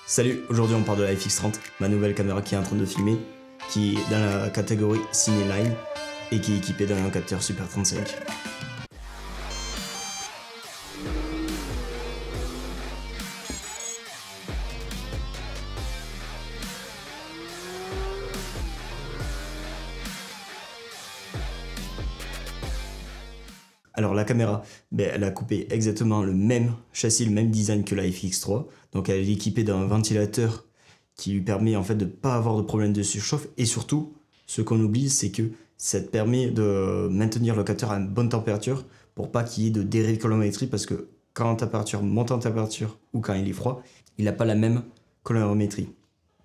Salut, aujourd'hui on parle de la FX30, ma nouvelle caméra qui est en train de filmer, qui est dans la catégorie Cineline et qui est équipée d'un capteur Super 35. Alors la caméra, elle a coupé exactement le même châssis, le même design que la FX3. Donc elle est équipée d'un ventilateur qui lui permet en fait de ne pas avoir de problème de surchauffe. Et surtout, ce qu'on oublie, c'est que ça te permet de maintenir le capteur à une bonne température pour pas qu'il y ait de dérive colorimétrie, parce que quand la température monte en température ou quand il est froid, il n'a pas la même colorimétrie.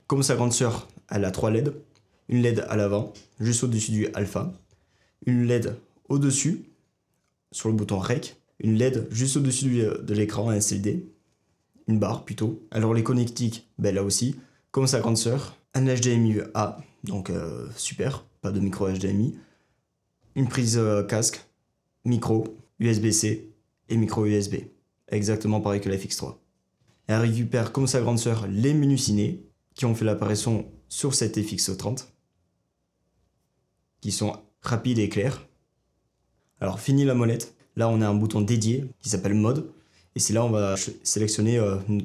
Comme sa grande sœur, elle a 3 LED. Une LED à l'avant, juste au-dessus du alpha. Une LED au-dessus, sur le bouton REC, une LED juste au-dessus de l'écran, un LCD, une barre plutôt. Alors les connectiques, là aussi, comme sa grande sœur, un HDMI A, donc super, pas de micro HDMI, une prise casque, micro, USB-C et micro USB, exactement pareil que la FX3. Elle récupère comme sa grande sœur les menus ciné qui ont fait l'apparition sur cette FX30, qui sont rapides et clairs. Alors fini la molette, là on a un bouton dédié qui s'appelle mode, et c'est là on va sélectionner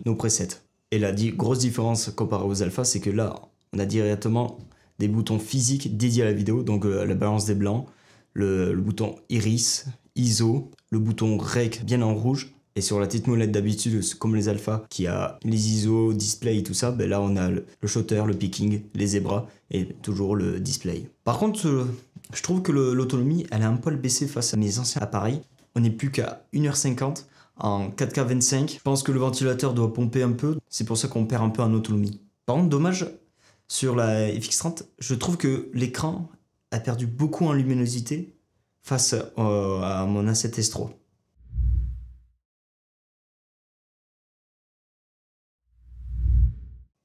nos presets. Et la grosse différence comparée aux alpha, c'est que là on a directement des boutons physiques dédiés à la vidéo, donc la balance des blancs, le bouton iris, ISO, le bouton rec bien en rouge, et sur la petite molette d'habitude comme les alpha qui a les ISO, display et tout ça, là on a le shutter, le picking, les zébras et toujours le display. Par contre, je trouve que l'autonomie, elle a un poil baissé face à mes anciens appareils. On n'est plus qu'à 1h50 en 4K 25. Je pense que le ventilateur doit pomper un peu. C'est pour ça qu'on perd un peu en autonomie. Par contre, dommage, sur la FX30, je trouve que l'écran a perdu beaucoup en luminosité face à mon A7S III.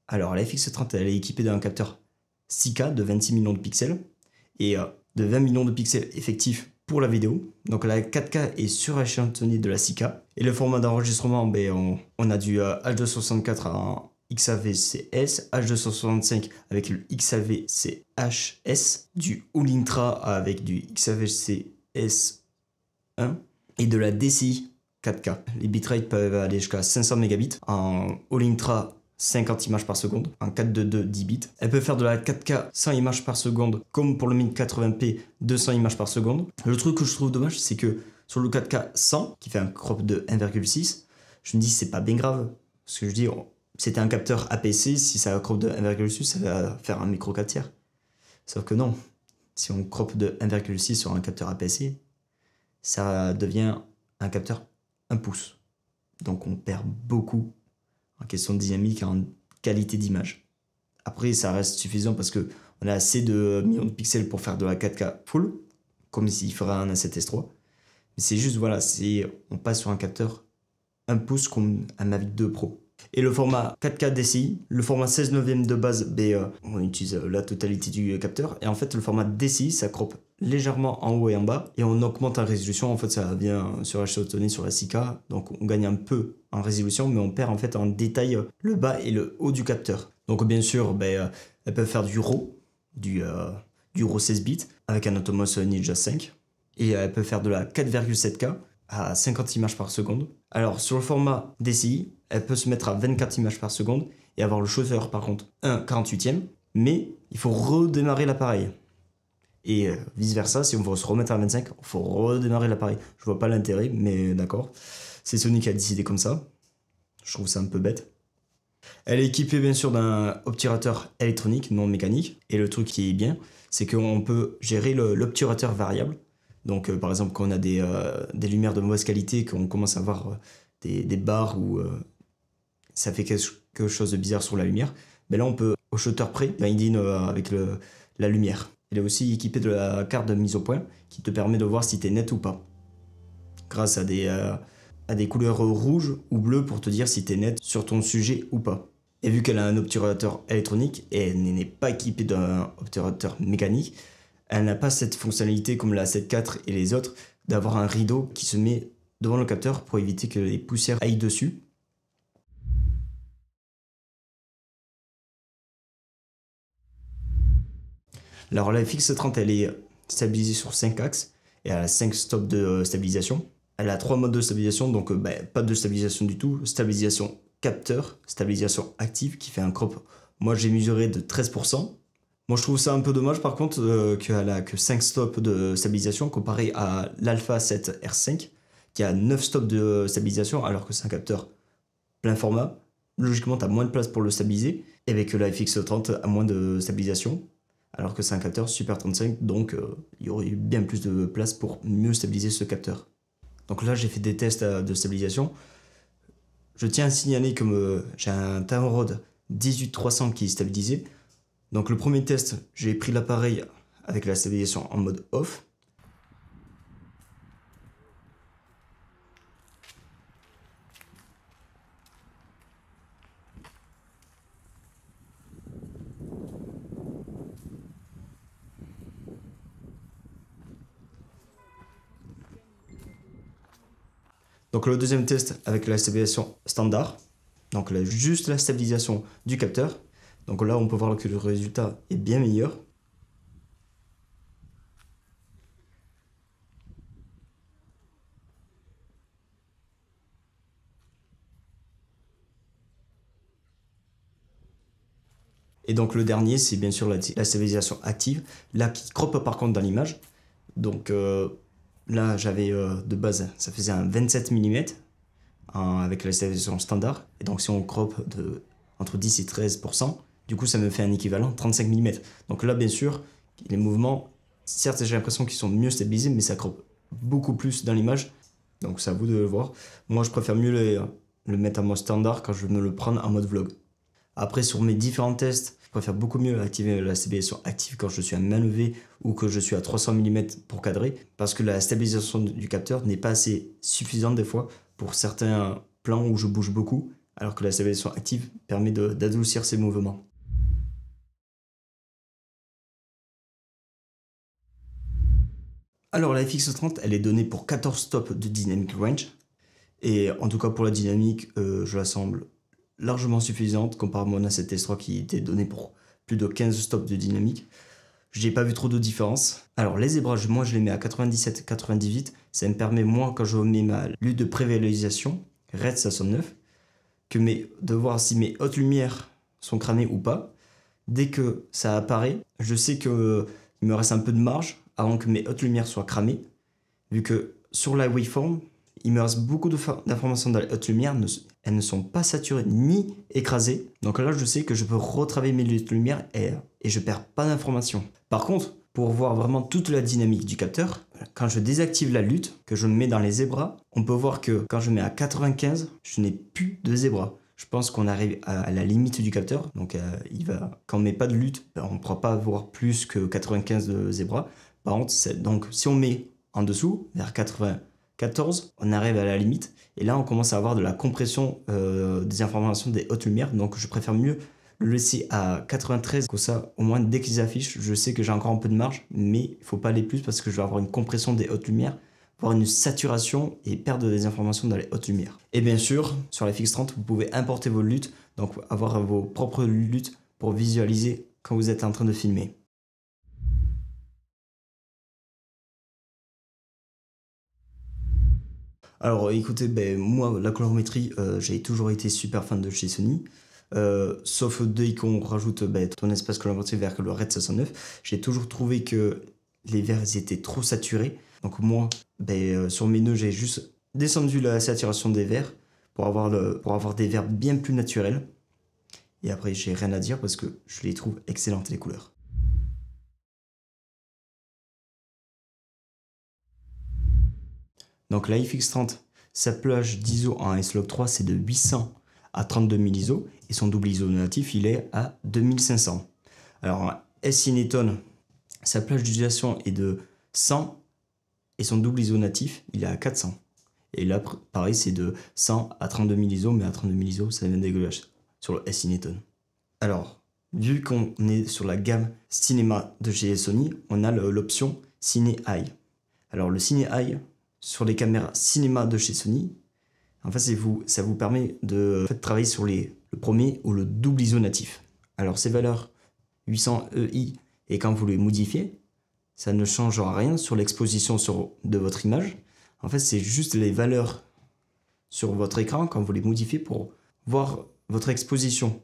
Alors, la FX30, elle est équipée d'un capteur 6K de 26 millions de pixels et de 20 millions de pixels effectifs pour la vidéo. Donc la 4K est suréchantillonnée de la 6K. Et le format d'enregistrement, on a du H264 en XAVC-S, H265 avec le XAVC-HS, du All-Intra avec du XAVC-S1 et de la DCI 4K. Les bitrates peuvent aller jusqu'à 500 mégabits en All-Intra 50 images par seconde, en 422 10 bits. Elle peut faire de la 4K 100 images par seconde, comme pour le 1080p 200 images par seconde. Le truc que je trouve dommage, c'est que sur le 4K 100, qui fait un crop de 1,6, je me dis c'est pas bien grave. Parce que je dis, c'était un capteur APC, si ça crop de 1,6, ça va faire un micro 4 tiers. Sauf que non, si on crop de 1,6 sur un capteur APC, ça devient un capteur 1 pouce. Donc on perd beaucoup en question de dynamique et en qualité d'image. Après, ça reste suffisant parce qu'on a assez de millions de pixels pour faire de la 4K full, comme s'il ferait un A7S III. Mais c'est juste, voilà, on passe sur un capteur 1 pouce comme un Mavic 2 Pro. Et le format 4K DCI, le format 16 neuvième de base, on utilise la totalité du capteur. Et en fait, le format DCI, ça croppe légèrement en haut et en bas. Et on augmente en résolution. En fait, ça vient suréchelonner sur la 6K. Donc, on gagne un peu en résolution, mais on perd en fait en détail le bas et le haut du capteur. Donc, bien sûr, elles peuvent faire du RAW, du RAW 16 bits avec un Atomos Ninja 5. Et elles peuvent faire de la 4,7K à 50 images par seconde. Alors sur le format DCI, elle peut se mettre à 24 images par seconde et avoir le shutter par contre 1/48e, mais il faut redémarrer l'appareil. Et vice versa, si on veut se remettre à 25, il faut redémarrer l'appareil. Je vois pas l'intérêt, mais d'accord. C'est Sony qui a décidé comme ça. Je trouve ça un peu bête. Elle est équipée bien sûr d'un obturateur électronique, non mécanique. Et le truc qui est bien, c'est qu'on peut gérer l'obturateur variable. Donc par exemple quand on a des lumières de mauvaise qualité, qu'on commence à avoir des barres où ça fait quelque chose de bizarre sur la lumière, là on peut au shutter près bind avec la lumière. Elle est aussi équipée de la carte de mise au point qui te permet de voir si tu es net ou pas. Grâce à des couleurs rouges ou bleues pour te dire si tu es net sur ton sujet ou pas. Et vu qu'elle a un obturateur électronique et elle n'est pas équipée d'un obturateur mécanique, elle n'a pas cette fonctionnalité comme la 7 IV et les autres d'avoir un rideau qui se met devant le capteur pour éviter que les poussières aillent dessus. Alors la FX30 elle est stabilisée sur 5 axes et elle a 5 stops de stabilisation. Elle a 3 modes de stabilisation, donc pas de stabilisation du tout. Stabilisation capteur, stabilisation active qui fait un crop. Moi j'ai mesuré de 13%. Moi je trouve ça un peu dommage par contre qu'elle a que 5 stops de stabilisation comparé à l'Alpha 7 R5 qui a 9 stops de stabilisation alors que c'est un capteur plein format. Logiquement tu as moins de place pour le stabiliser et avec la FX30 a moins de stabilisation alors que c'est un capteur Super 35 donc il y aurait eu bien plus de place pour mieux stabiliser ce capteur. Donc là j'ai fait des tests de stabilisation. Je tiens à signaler que j'ai un Tamrod 18300 qui est stabilisé. Donc le premier test, j'ai pris l'appareil avec la stabilisation en mode off. Donc le deuxième test avec la stabilisation standard. Donc là, juste la stabilisation du capteur. Donc là on peut voir que le résultat est bien meilleur. Et donc le dernier c'est bien sûr la stabilisation active. Là qui crop par contre dans l'image. Donc là j'avais de base ça faisait un 27 mm avec la stabilisation standard. Et donc si on crop entre 10 et 13%, du coup ça me fait un équivalent 35 mm. Donc là bien sûr, les mouvements, certes j'ai l'impression qu'ils sont mieux stabilisés, mais ça crop beaucoup plus dans l'image. Donc c'est à vous de le voir. Moi je préfère mieux le mettre en mode standard quand je veux me le prendre en mode vlog. Après sur mes différents tests, je préfère beaucoup mieux activer la stabilisation active quand je suis à main levée ou que je suis à 300 mm pour cadrer, parce que la stabilisation du capteur n'est pas assez suffisante des fois pour certains plans où je bouge beaucoup, alors que la stabilisation active permet d'adoucir ces mouvements. Alors la FX30, elle est donnée pour 14 stops de dynamic range, et en tout cas pour la dynamique, je la semble largement suffisante comparé à mon A7S3 qui était donné pour plus de 15 stops de dynamique. J'ai pas vu trop de différence. Alors les zébrages, moi je les mets à 97-98. Ça me permet, moi, quand je mets ma lutte de prévisualisation, RED 69, de voir si mes hautes lumières sont cramées ou pas. Dès que ça apparaît, je sais qu'il me reste un peu de marge avant que mes hautes lumières soient cramées. Vu que sur la waveform, il me reste beaucoup d'informations dans les hautes lumières. Elles ne sont pas saturées ni écrasées. Donc là, je sais que je peux retravailler mes hautes lumières et je perds pas d'informations. Par contre, pour voir vraiment toute la dynamique du capteur, quand je désactive la lutte, que je mets dans les zébras, on peut voir que quand je mets à 95, je n'ai plus de zébras. Je pense qu'on arrive à la limite du capteur. Donc quand on met pas de lutte, on ne pourra pas avoir plus que 95 de zébras. Par contre, donc si on met en dessous, vers 94, on arrive à la limite. Et là, on commence à avoir de la compression des informations des hautes lumières. Donc je préfère mieux le laisser à 93, comme ça, au moins dès qu'ils affichent, je sais que j'ai encore un peu de marge, mais il ne faut pas aller plus parce que je vais avoir une compression des hautes lumières, voire une saturation et perdre des informations dans les hautes lumières. Et bien sûr, sur la FX30, vous pouvez importer vos luttes, donc avoir vos propres luttes pour visualiser quand vous êtes en train de filmer. Alors écoutez, moi la colorimétrie, j'ai toujours été super fan de chez Sony. Sauf dès qu'on rajoute ton espace colorimétrique vers le RED 69, j'ai toujours trouvé que les verts étaient trop saturés. Donc moi, sur mes nœuds, j'ai juste descendu la saturation des verts pour avoir des verts bien plus naturels. Et après, j'ai rien à dire parce que je les trouve excellentes les couleurs. Donc la FX30, sa plage d'ISO en S-Log 3, c'est de 800 à 32 000 ISO et son double ISO natif il est à 2500. Alors S-Cineton, sa plage d'utilisation est de 100 et son double ISO natif il est à 400. Et là pareil c'est de 100 à 32 000 ISO, mais à 32 000 ISO ça devient dégueulasse sur le S-Cineton. Alors vu qu'on est sur la gamme cinéma de chez Sony, on a l'option Ciné Eye. Alors le Ciné Eye sur les caméras cinéma de chez Sony, en fait, ça vous permet de travailler sur le premier ou le double ISO natif. Alors ces valeurs 800 EI Et quand vous les modifiez, ça ne change rien sur l'exposition de votre image. En fait, c'est juste les valeurs sur votre écran quand vous les modifiez pour voir votre exposition.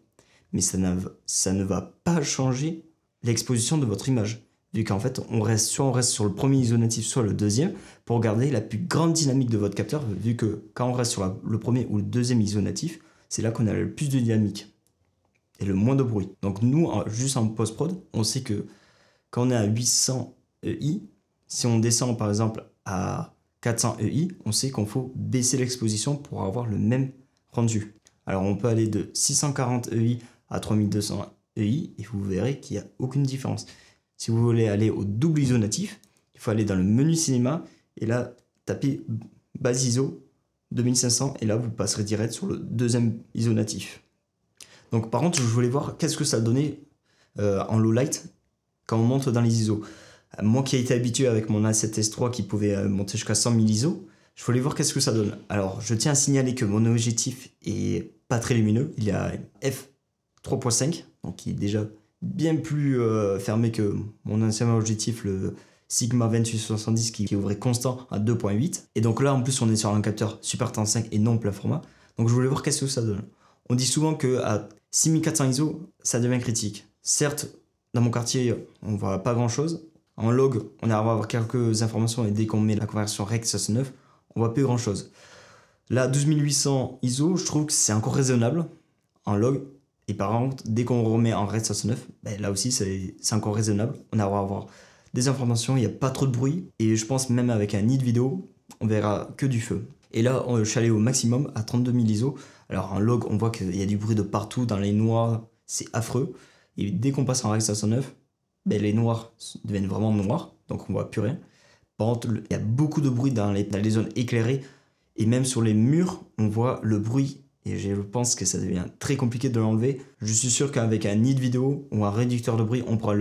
Mais ça ne va pas changer l'exposition de votre image. Vu qu'en fait, on reste sur le premier isonatif, soit le deuxième, pour garder la plus grande dynamique de votre capteur, vu que quand on reste sur le premier ou le deuxième isonatif, c'est là qu'on a le plus de dynamique et le moins de bruit. Donc nous, juste en post-prod, on sait que quand on est à 800 EI, si on descend par exemple à 400 EI, on sait qu'il faut baisser l'exposition pour avoir le même rendu. Alors on peut aller de 640 EI à 3200 EI et vous verrez qu'il n'y a aucune différence. Si vous voulez aller au double isonatif, il faut aller dans le menu cinéma et là taper base ISO 2500 et là vous passerez direct sur le deuxième isonatif. Donc par contre je voulais voir qu'est-ce que ça donnait en low light quand on monte dans les ISO. Moi qui ai été habitué avec mon A7S3 qui pouvait monter jusqu'à 100 000 ISO, je voulais voir qu'est-ce que ça donne. Alors je tiens à signaler que mon objectif est pas très lumineux, il est à f3.5, donc qui est déjà bien plus fermé que mon ancien objectif, le Sigma 2870 qui ouvrait constant à 2.8. Et donc là en plus on est sur un capteur Super 35 et non plein format. Donc je voulais voir qu'est-ce que ça donne. On dit souvent qu'à 6400 ISO, ça devient critique. Certes, dans mon quartier, on voit pas grand chose. En log, on arrive à avoir quelques informations et dès qu'on met la conversion Rec 69, on voit plus grand chose. Là, 12800 ISO, je trouve que c'est encore raisonnable en log. Et par contre, dès qu'on remet en Rec 69, ben là aussi c'est encore raisonnable. On arrive à avoir des informations, il n'y a pas trop de bruit. Et je pense même avec un nid vidéo, on verra que du feu. Et là, je suis allé au maximum à 32 000 ISO. Alors en log, on voit qu'il y a du bruit de partout, dans les noirs, c'est affreux. Et dès qu'on passe en Rec 69, ben les noirs deviennent vraiment noirs, donc on voit plus rien. Par contre, il y a beaucoup de bruit dans les zones éclairées, et même sur les murs, on voit le bruit, et je pense que ça devient très compliqué de l'enlever. Je suis sûr qu'avec un nid vidéo ou un réducteur de bruit, on pourra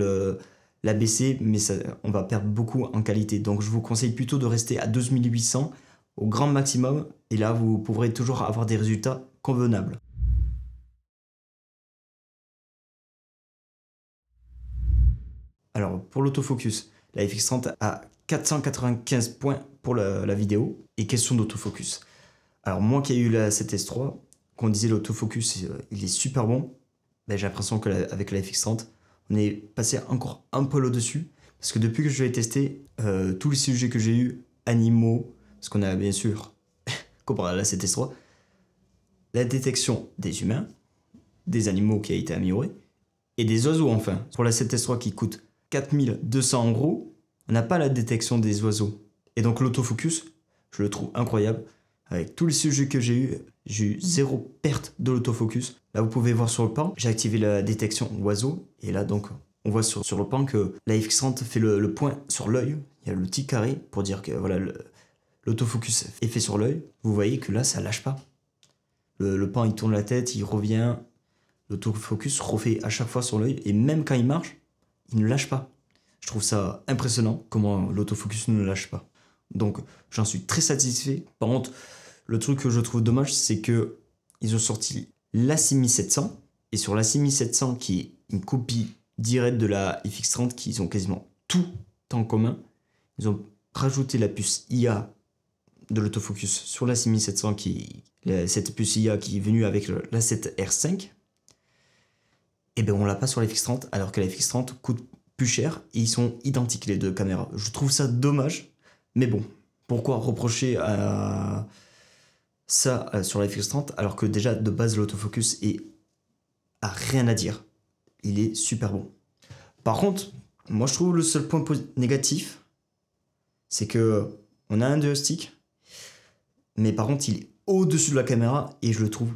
l'abaisser, mais on va perdre beaucoup en qualité. Donc je vous conseille plutôt de rester à 12800 au grand maximum, et là vous pourrez toujours avoir des résultats convenables. Alors pour l'autofocus, la FX30 a 495 points pour la vidéo et question d'autofocus. Alors moi qui ai eu la 7S3, qu'on disait l'autofocus il est super bon, ben, j'ai l'impression qu'avec la FX30 on est passé encore un peu au-dessus parce que depuis que je l'ai testé, tous les sujets que j'ai eu, animaux, parce qu'on a bien sûr, comparé à la 7S3, la détection des humains, des animaux qui a été améliorée, et des oiseaux enfin. Pour la 7S3 qui coûte 4200 €, on n'a pas la détection des oiseaux. Et donc l'autofocus, je le trouve incroyable. Avec tous les sujets que j'ai eu zéro perte de l'autofocus. Là vous pouvez voir sur le pan, j'ai activé la détection oiseau, et là donc on voit sur le pan que la FX30 fait le point sur l'œil. Il y a le petit carré pour dire que voilà, l'autofocus est fait sur l'œil. Vous voyez que là ça lâche pas. Le pan il tourne la tête, il revient. L'autofocus refait à chaque fois sur l'œil, et même quand il marche, il ne lâche pas. Je trouve ça impressionnant comment l'autofocus ne lâche pas. Donc j'en suis très satisfait. Par contre, le truc que je trouve dommage, c'est que ils ont sorti la 6700, et sur la 6700 qui est une copie directe de la FX30, qui ont quasiment tout en commun, ils ont rajouté la puce IA de l'autofocus sur la 6700, cette puce IA qui est venue avec la 7R5. Et bien on l'a pas sur la FX30, alors que la FX30 coûte plus cher et ils sont identiques les deux caméras. Je trouve ça dommage, mais bon, pourquoi reprocher à ça sur la FX30 alors que déjà de base l'autofocus a rien à dire. Il est super bon. Par contre, moi je trouve le seul point négatif, c'est que on a un joystick, mais par contre il est au-dessus de la caméra et je le trouve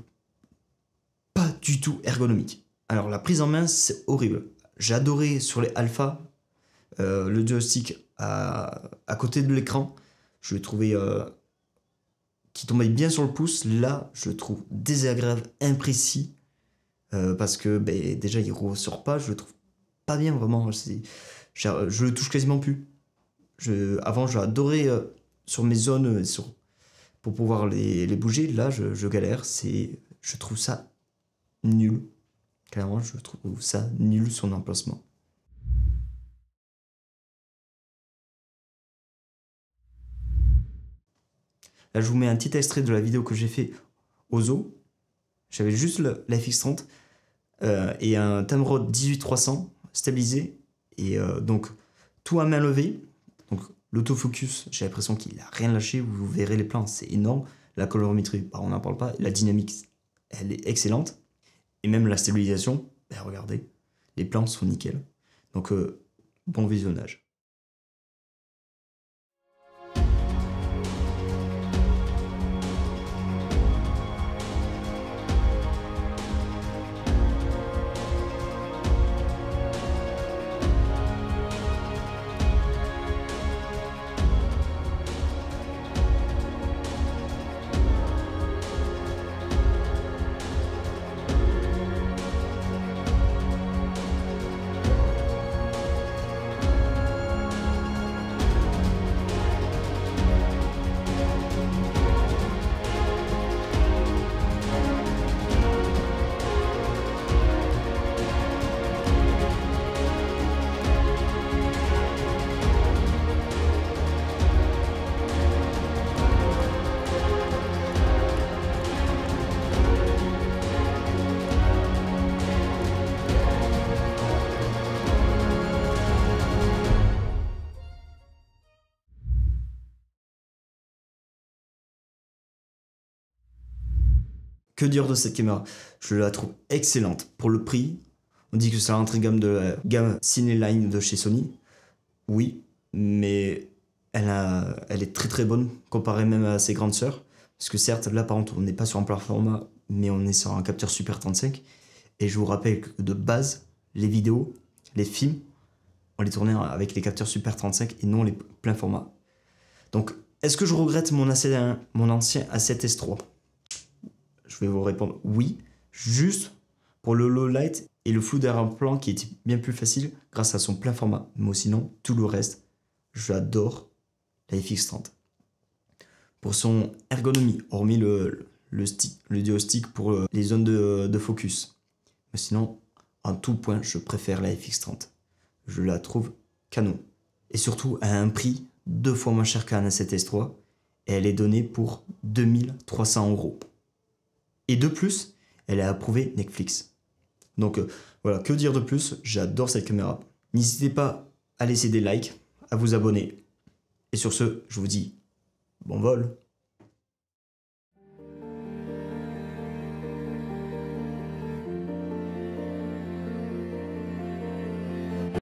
pas du tout ergonomique. Alors la prise en main c'est horrible. J'ai adoré sur les alpha le joystick à côté de l'écran. Je le trouvais qui tombait bien sur le pouce. Là je le trouve désagréable, imprécis, parce que déjà il ressort pas. Je le trouve pas bien vraiment. Je le touche quasiment plus. Avant j'ai adoré sur mes zones pour pouvoir les bouger. Là je galère. Je trouve ça nul. Clairement, je trouve ça nul son emplacement. Là, je vous mets un petit extrait de la vidéo que j'ai fait au zoo. J'avais juste la FX30 et un Tamrod 18300 stabilisé. Et donc, tout à main levée. Donc, l'autofocus, j'ai l'impression qu'il n'a rien lâché. Vous verrez les plans, c'est énorme. La colorimétrie, bah, on n'en parle pas. La dynamique, elle est excellente. Et même la stabilisation, bah, regardez, les plans sont nickel. Donc, bon visionnage. Que dire de cette caméra? Je la trouve excellente. Pour le prix, on dit que c'est l'entrée de gamme de la gamme Cineline de chez Sony. Oui, mais elle est très très bonne comparée même à ses grandes sœurs. Parce que certes, là par contre, on n'est pas sur un plat format, mais on est sur un capteur Super 35. Et je vous rappelle que de base, les vidéos, les films, on les tournait avec les capteurs Super 35 et non les plein format. Donc, est-ce que je regrette mon ancien A7S III? Je vais vous répondre oui, juste pour le low light et le flou d'arrière-plan qui était bien plus facile grâce à son plein format. Mais sinon, tout le reste, j'adore la FX30. Pour son ergonomie, hormis le duo stick pour les zones de focus. Mais sinon, en tout point, je préfère la FX30. Je la trouve canon. Et surtout, à un prix 2 fois moins cher qu'un A7S III. Et elle est donnée pour 2300 €. Et de plus, elle est approuvée Netflix. Donc voilà, que dire de plus? J'adore cette caméra. N'hésitez pas à laisser des likes, à vous abonner. Et sur ce, je vous dis bon vol.